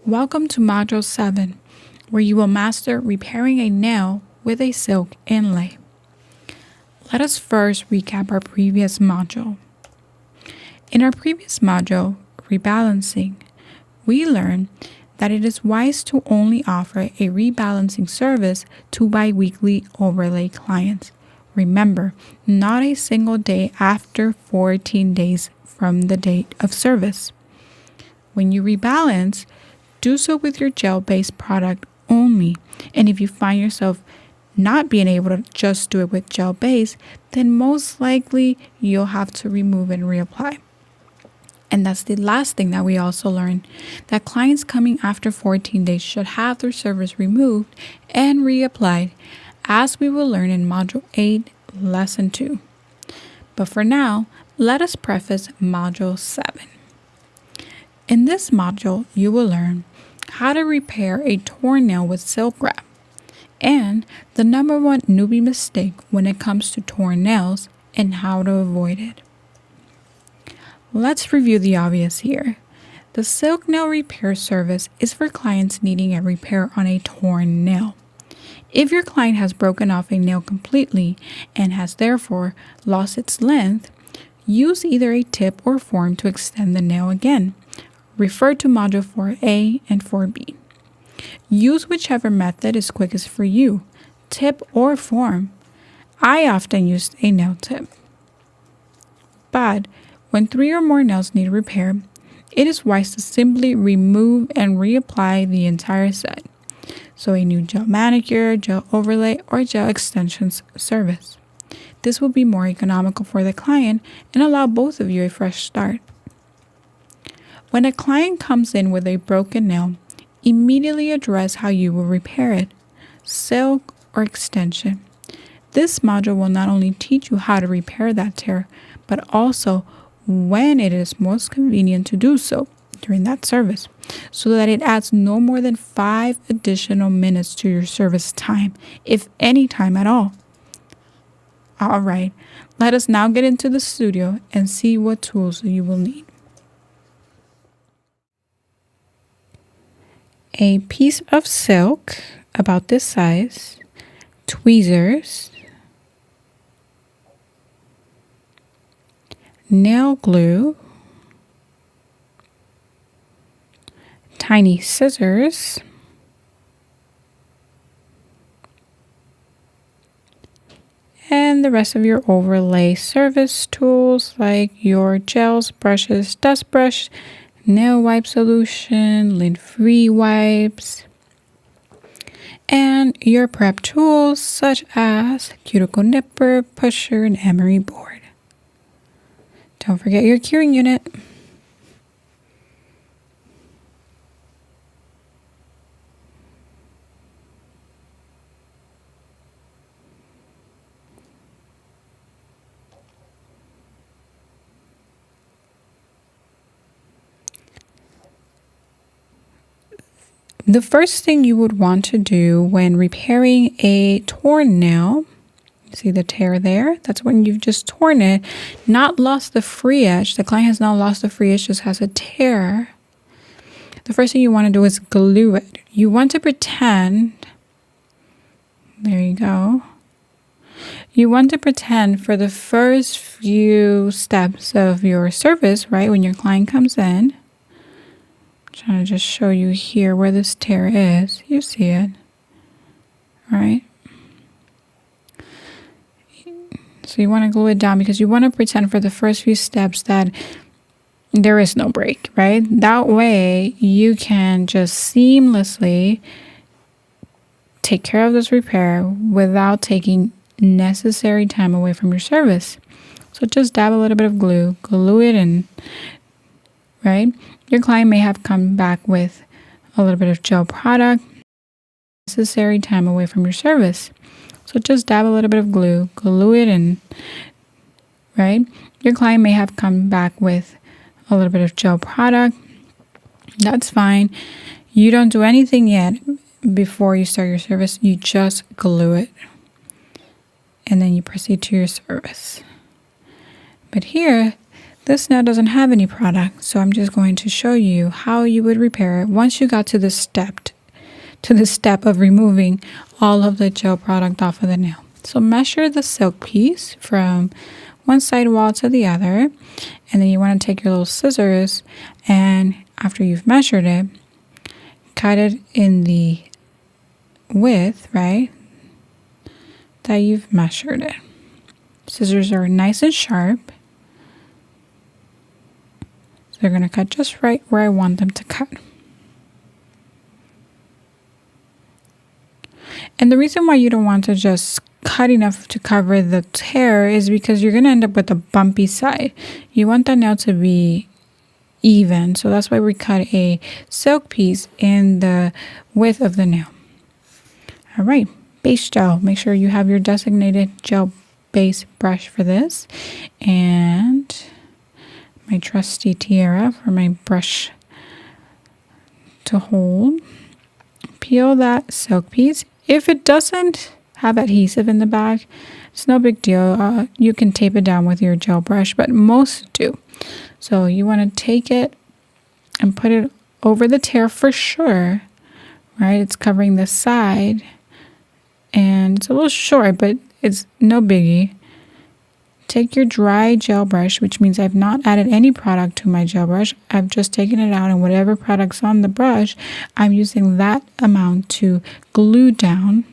Welcome to Module 7, where you will master repairing a nail with a silk inlay. Let us first recap our previous module. In our previous module, Rebalancing, we learned that it is wise to only offer a rebalancing service to biweekly overlay clients. Remember, not a single day after 14 days from the date of service. When you rebalance, do so with your gel-based product only. And if you find yourself not being able to just do it with gel-based, then most likely you'll have to remove and reapply. And that's the last thing that we also learned, that clients coming after 14 days should have their service removed and reapplied, as we will learn in Module 8, Lesson 2. But for now, let us preface Module 7. In this module, you will learn how to repair a torn nail with silk wrap and the number one newbie mistake when it comes to torn nails and how to avoid it. Let's review the obvious here. The silk nail repair service is for clients needing a repair on a torn nail. If your client has broken off a nail completely and has therefore lost its length, use either a tip or form to extend the nail again. Refer to Module 4A and 4B. Use whichever method is quickest for you, tip or form. I often used a nail tip. But when 3 or more nails need repair, it is wise to simply remove and reapply the entire set. So a new gel manicure, gel overlay, or gel extensions service. This will be more economical for the client and allow both of you a fresh start. When a client comes in with a broken nail, immediately address how you will repair it, silk or extension. This module will not only teach you how to repair that tear, but also when it is most convenient to do so during that service, so that it adds no more than 5 additional minutes to your service time, if any time at all. All right, let us now get into the studio and see what tools you will need. A piece of silk about this size, tweezers, nail glue, tiny scissors, and the rest of your overlay service tools like your gels, brushes, dust brush, nail wipe solution, lint-free wipes, and your prep tools such as cuticle nipper, pusher, and emery board. Don't forget your curing unit. The first thing you would want to do when repairing a torn nail, see the tear there? That's when you've just torn it, not lost the free edge. The client has not lost the free edge, just has a tear. The first thing you want to do is glue it. You want to pretend, there you go. You want to pretend for the first few steps of your service, right? When your client comes in, trying to just show you here where this tear is. You see it, right? So you want to glue it down because you want to pretend for the first few steps that there is no break, right? That way you can just seamlessly take care of this repair without taking necessary time away from your service. So just dab a little bit of glue, glue it in, right? Your client may have come back with a little bit of gel product, necessary time away from your service. So just dab a little bit of glue, glue it in, right? Your client may have come back with a little bit of gel product. That's fine. You don't do anything yet before you start your service. You just glue it. And then you proceed to your service. But here, This nail doesn't have any product, so I'm just going to show you how you would repair it once you got to the step of removing all of the gel product off of the nail. So measure the silk piece from one side wall to the other, and then you want to take your little scissors, and after you've measured it, cut it in the width, right, that you've measured it. Scissors are nice and sharp, so they're going to cut just right where I want them to cut. And the reason why you don't want to just cut enough to cover the tear is because you're going to end up with a bumpy side. You want the nail to be even, so that's why we cut a silk piece in the width of the nail. All right, base gel. Make sure you have your designated gel base brush for this, and my trusty tiara for my brush to hold. Peel that silk piece. If it doesn't have adhesive in the back, it's no big deal. You can tape it down with your gel brush, but most do. So you want to take it and put it over the tear for sure, right? It's covering the side, and it's a little short, but it's no biggie. Take your dry gel brush, which means I've not added any product to my gel brush. I've just taken it out, and whatever product's on the brush, I'm using that amount to glue down.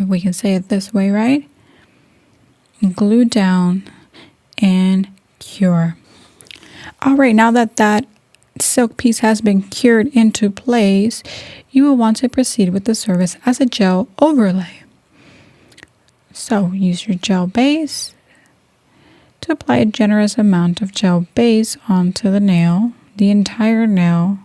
We can say it this way, right? Glue down and cure. All right, now that that silk piece has been cured into place, you will want to proceed with the service as a gel overlay. So use your gel base to apply a generous amount of gel base onto the nail, the entire nail.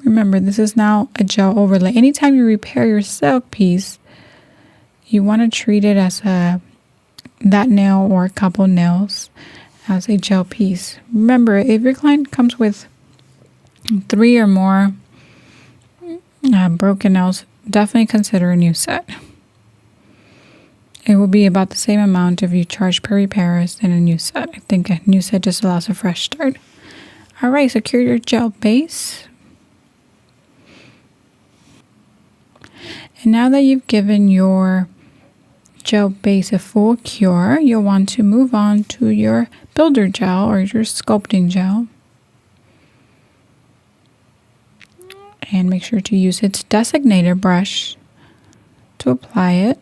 Remember, this is now a gel overlay. Anytime you repair your silk piece, you want to treat it as that nail or a couple nails as a gel piece. Remember, if your client comes with 3 or more broken nails, definitely consider a new set. It will be about the same amount if you charge per repair as in a new set. I think a new set just allows a fresh start. All right, secure your gel base. And now that you've given your gel base a full cure, you'll want to move on to your builder gel or your sculpting gel. And make sure to use its designated brush to apply it.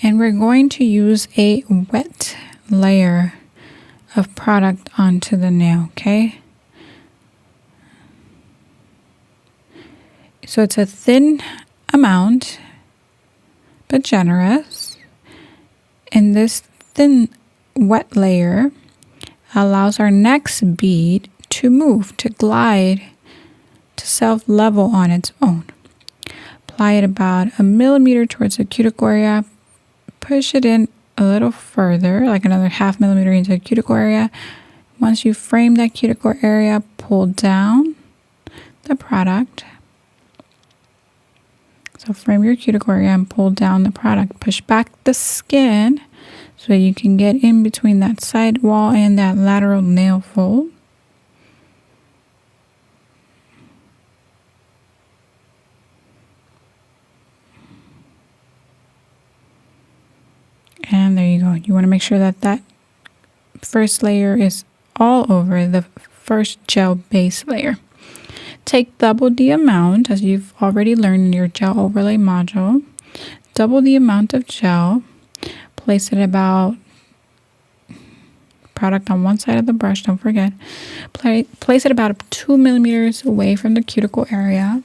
And we're going to use a wet layer of product onto the nail, okay? So it's a thin amount, but generous. And this thin wet layer allows our next bead to move, to glide, to self-level on its own. Apply it about 1 millimeter towards the cuticle area. Push it in a little further, like another 0.5 millimeter into the cuticle area. Once you frame that cuticle area, pull down the product. So frame your cuticle area and pull down the product. Push back the skin so you can get in between that side wall and that lateral nail fold. And there you go. You want to make sure that that first layer is all over the first gel base layer. Take double the amount, as you've already learned in your gel overlay module. Double the amount of gel. Place it about product on one side of the brush, don't forget. Place it about 2 millimeters away from the cuticle area.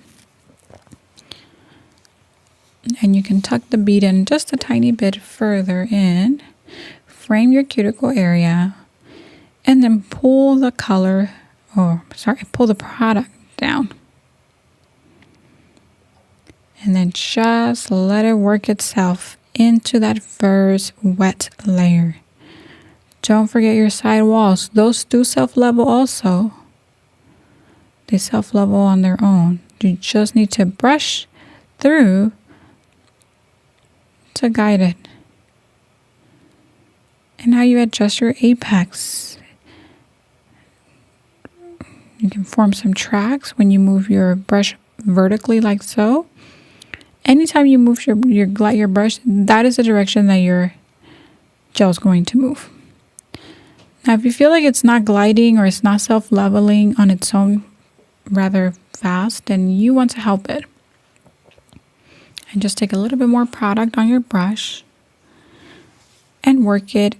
And you can tuck the bead in just a tiny bit further in. Frame your cuticle area. And then pull the pull the product down. And then just let it work itself into that first wet layer. Don't forget your side walls. Those do self-level also. They self-level on their own. You just need to brush through to guide it. And how you adjust your apex. You can form some tracks when you move your brush vertically like so. Anytime you move your brush, that is the direction that your gel is going to move. Now, if you feel like it's not gliding or it's not self-leveling on its own rather fast, then you want to help it. And just take a little bit more product on your brush and work it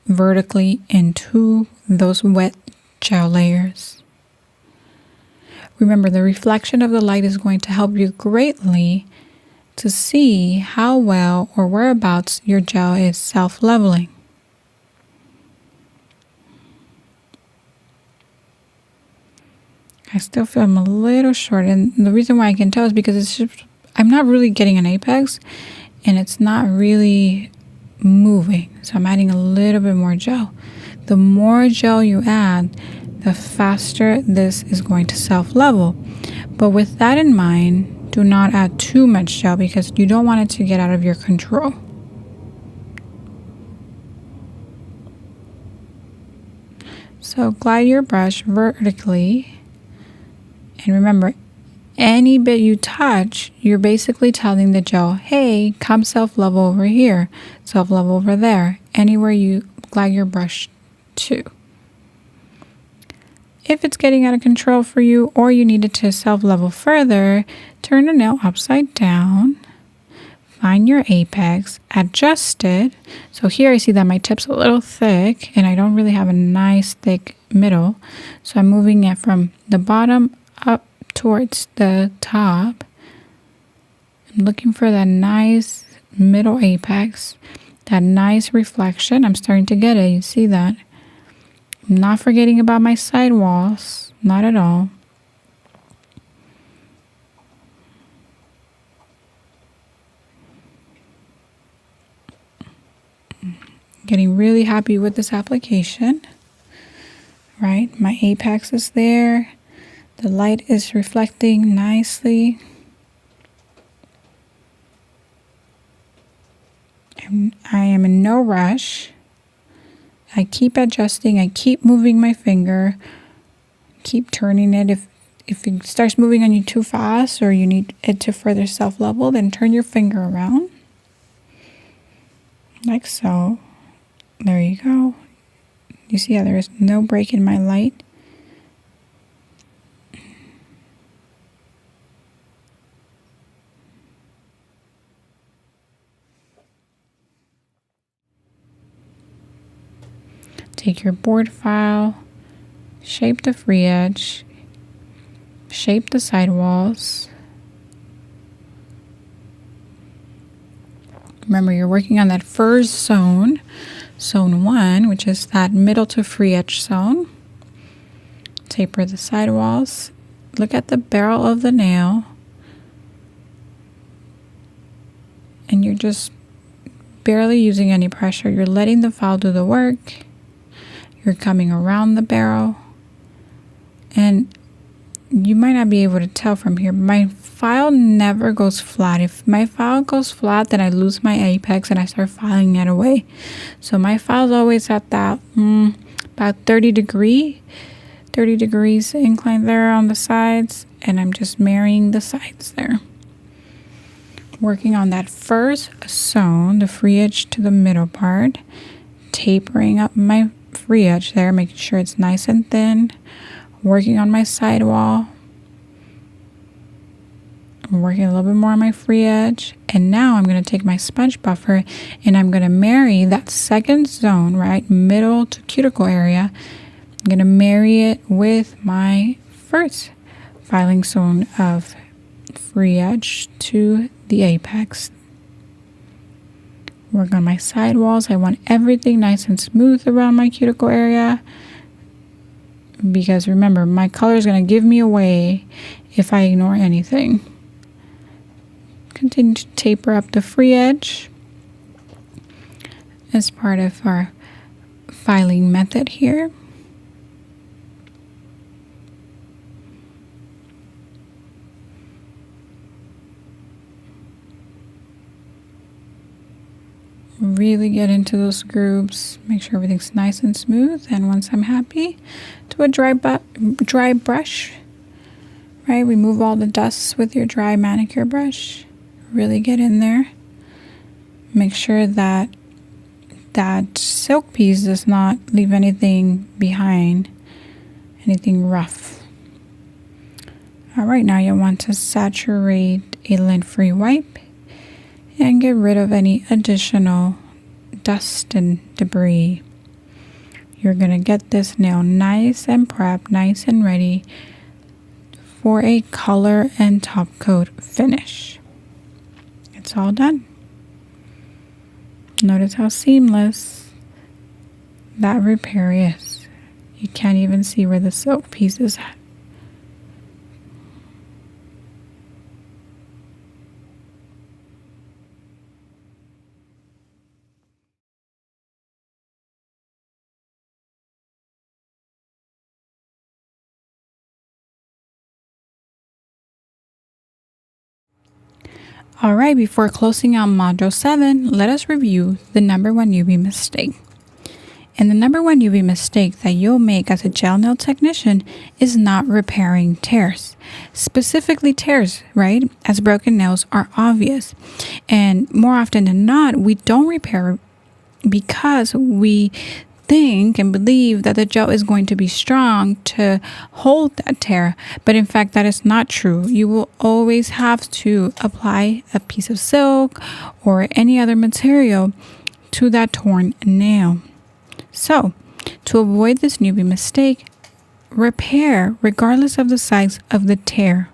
vertically into those wet gel layers. Remember, the reflection of the light is going to help you greatly to see how well or whereabouts your gel is self-leveling. I still feel I'm a little short, and the reason why I can tell is because it's just, I'm not really getting an apex and it's not really moving. So I'm adding a little bit more gel. The more gel you add, the faster this is going to self-level. But with that in mind, do not add too much gel because you don't want it to get out of your control. So glide your brush vertically. And remember, any bit you touch, you're basically telling the gel, hey, come self-level over here, self-level over there, anywhere you glide your brush to. If it's getting out of control for you or you need it to self-level further, turn the nail upside down, find your apex, adjust it. So here I see that my tip's a little thick and I don't really have a nice thick middle. So I'm moving it from the bottom up towards the top. I'm looking for that nice middle apex, that nice reflection. I'm starting to get it. You see that? I'm not forgetting about my side walls, not at all. Getting really happy with this application, right? My apex is there. The light is reflecting nicely. And I am in no rush. I keep adjusting. I keep moving my finger. Keep turning it. If it starts moving on you too fast or you need it to further self-level, then turn your finger around. Like so. There you go. You see how there is no break in my light? Take your board file, shape the free edge, shape the side walls. Remember, you're working on that first zone, zone 1, which is that middle to free edge zone. Taper the side walls. Look at the barrel of the nail. And you're just barely using any pressure. You're letting the file do the work. You're coming around the barrel. And you might not be able to tell from here, but my file never goes flat. If my file goes flat, then I lose my apex and I start filing it away. So my file's always at that about 30 degrees incline there on the sides, and I'm just marrying the sides there. Working on that first zone, the free edge to the middle part, tapering up my free edge there, making sure it's nice and thin. Working on my side wall. I'm working a little bit more on my free edge. And now I'm going to take my smudge buffer and I'm going to marry that second zone, right, middle to cuticle area. I'm going to marry it with my first filing zone of free edge to the apex. Work on my side walls. I want everything nice and smooth around my cuticle area. Because remember, my color is going to give me away if I ignore anything. Continue to taper up the free edge as part of our filing method here. really get into those grooves. Make sure everything's nice and smooth. And once I'm happy, to a dry brush, right? Remove all the dust with your dry manicure brush. Really get in there. Make sure that that silk piece does not leave anything behind, anything rough. All right, now you want to saturate a lint-free wipe and get rid of any additional dust and debris. You're going to get this nail nice and prepped, nice and ready for a color and top coat finish. It's all done. Notice how seamless that repair is. You can't even see where the silk piece is at. All right, before closing out Module 7, let us review the number one newbie mistake. And the number one newbie mistake that you'll make as a gel nail technician is not repairing tears. Specifically tears, right? As broken nails are obvious. And more often than not, we don't repair because we think and believe that the gel is going to be strong to hold that tear, but in fact that is not true. You will always have to apply a piece of silk or any other material to that torn nail. So to avoid this newbie mistake, repair regardless of the size of the tear.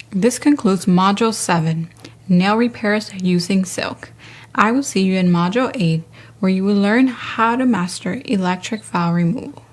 This concludes Module 7, Nail Repairs Using Silk. I will see you in Module 8, where you will learn how to master electric file removal.